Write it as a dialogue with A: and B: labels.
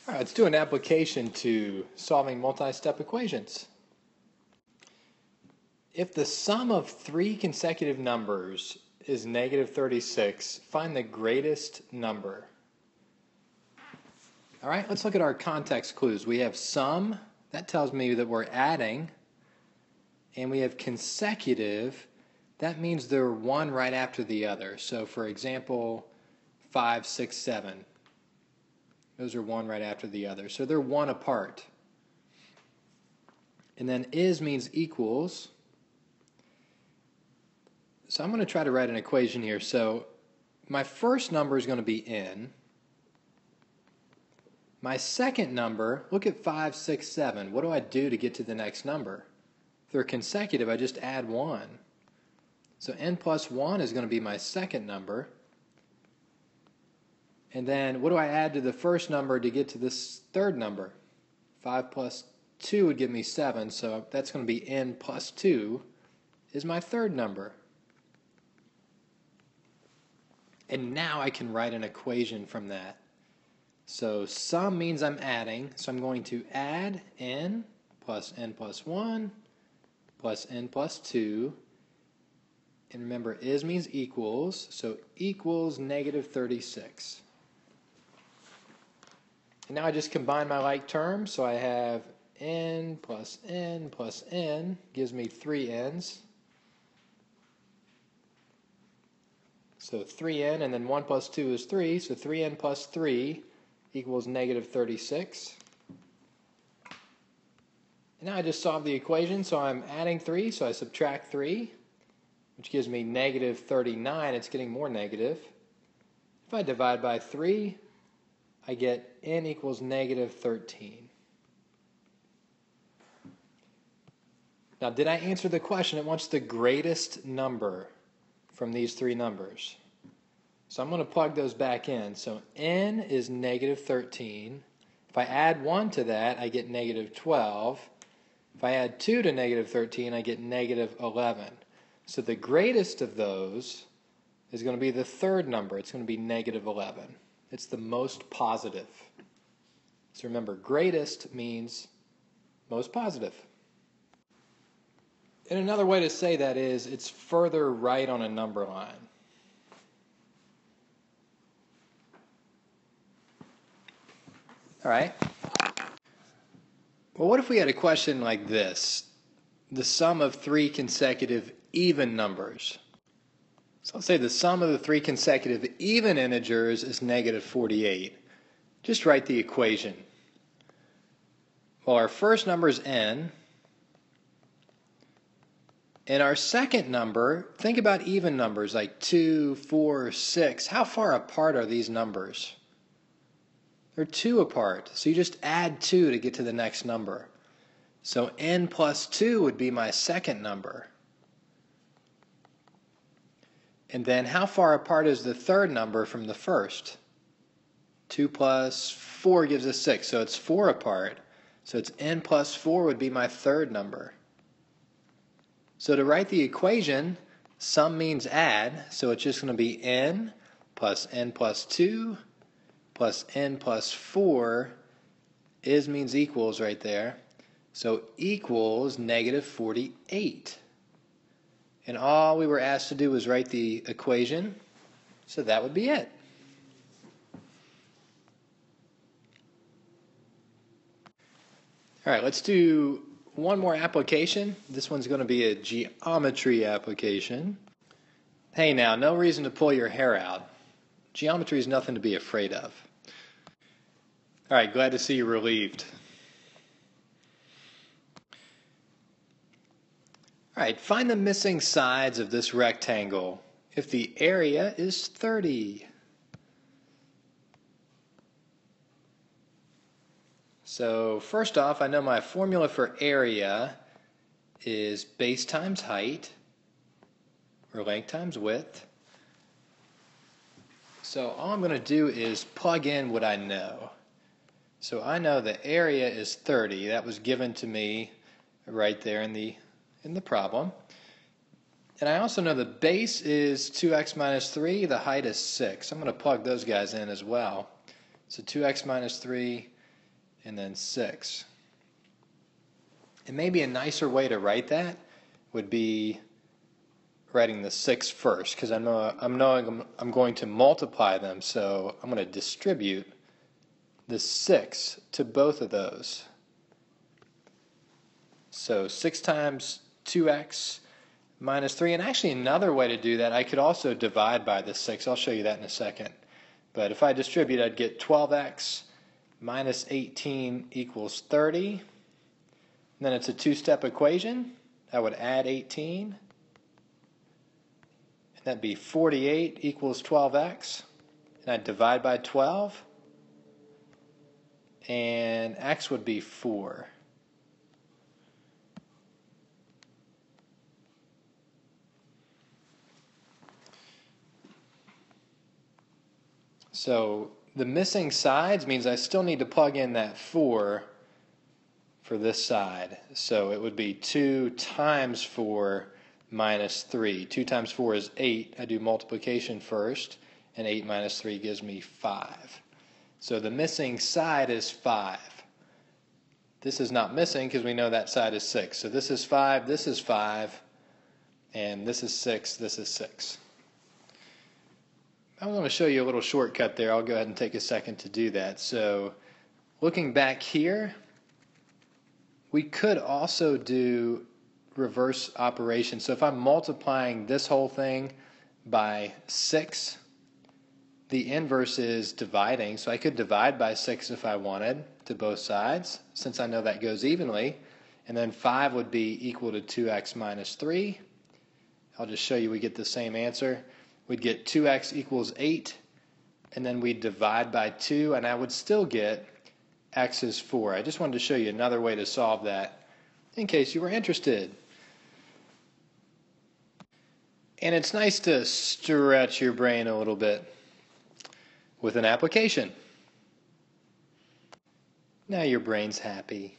A: All right, let's do an application to solving multi-step equations. If the sum of three consecutive numbers is negative 36, find the greatest number. All right, let's look at our context clues. We have sum, that tells me that we're adding, and we have consecutive, that means they're one right after the other. So for example, 5, 6, 7. Those are one right after the other. So they're one apart. And then is means equals. So I'm going to try to write an equation here. So my first number is going to be n. My second number, look at 5, 6, 7. What do I do to get to the next number? If they're consecutive, I just add 1. So n plus 1 is going to be my second number. And then what do I add to the first number to get to this third number? 5 plus 2 would give me 7, so that's going to be n plus 2 is my third number. And now I can write an equation from that. So sum means I'm adding, so I'm going to add n plus 1 plus n plus 2. And remember, is means equals, so equals negative 36. And now I just combine my like terms, so I have n plus n plus n gives me 3 n's. So 3n, and then 1 plus 2 is 3, so 3n plus 3 equals negative 36. And now I just solve the equation, so I'm adding 3, so I subtract 3, which gives me negative 39. It's getting more negative. If I divide by 3, I get n equals negative 13. Now, did I answer the question? It wants the greatest number from these three numbers. So I'm going to plug those back in. So n is negative 13. If I add 1 to that, I get negative 12. If I add 2 to negative 13, I get negative 11. So the greatest of those is going to be the third number. It's going to be negative 11. It's the most positive. So remember, greatest means most positive. And another way to say that is it's further right on a number line. All right. Well, what if we had a question like this? The sum of three consecutive even numbers. So let's say the sum of the three consecutive even integers is negative 48. Just write the equation. Well, our first number is n. And our second number, think about even numbers like 2, 4, 6. How far apart are these numbers? They're 2 apart. So you just add 2 to get to the next number. So n plus 2 would be my second number. And then how far apart is the third number from the first? 2 plus 4 gives us 6, so it's 4 apart. So it's n plus 4 would be my third number. So to write the equation, sum means add, so it's just going to be n plus 2 plus n plus 4 is means equals right there. So equals negative 48. And all we were asked to do was write the equation, so that would be it. All right, let's do one more application. This one's going to be a geometry application. Hey now, no reason to pull your hair out. Geometry is nothing to be afraid of. All right, glad to see you relieved. All right, find the missing sides of this rectangle if the area is 30. So first off, I know my formula for area is base times height, or length times width. So all I'm going to do is plug in what I know. So I know the area is 30. That was given to me right there in the problem. And I also know the base is 2x minus 3, the height is 6. I'm going to plug those guys in as well. So 2x minus 3 and then 6. And maybe a nicer way to write that would be writing the 6 first, because I'm going to multiply them, so I'm going to distribute the 6 to both of those. So 6 times 2x minus 3, and actually another way to do that, I could also divide by the 6. I'll show you that in a second. But if I distribute, I'd get 12x minus 18 equals 30. And then it's a two-step equation. I would add 18. And that'd be 48 equals 12x. And I'd divide by 12. And x would be 4. So the missing sides means I still need to plug in that 4 for this side. So it would be 2 times 4 minus 3. 2 times 4 is 8. I do multiplication first, and 8 minus 3 gives me 5. So the missing side is 5. This is not missing because we know that side is 6. So this is 5, and this is 6, this is 6. I'm going to show you a little shortcut there. I'll go ahead and take a second to do that. So looking back here, we could also do reverse operations. So if I'm multiplying this whole thing by 6, the inverse is dividing. So I could divide by 6 if I wanted to both sides, since I know that goes evenly. And then 5 would be equal to 2x minus 3. I'll just show you we get the same answer. We'd get 2x equals 8, and then we'd divide by 2, and I would still get x is 4. I just wanted to show you another way to solve that in case you were interested. And it's nice to stretch your brain a little bit with an application. Now your brain's happy.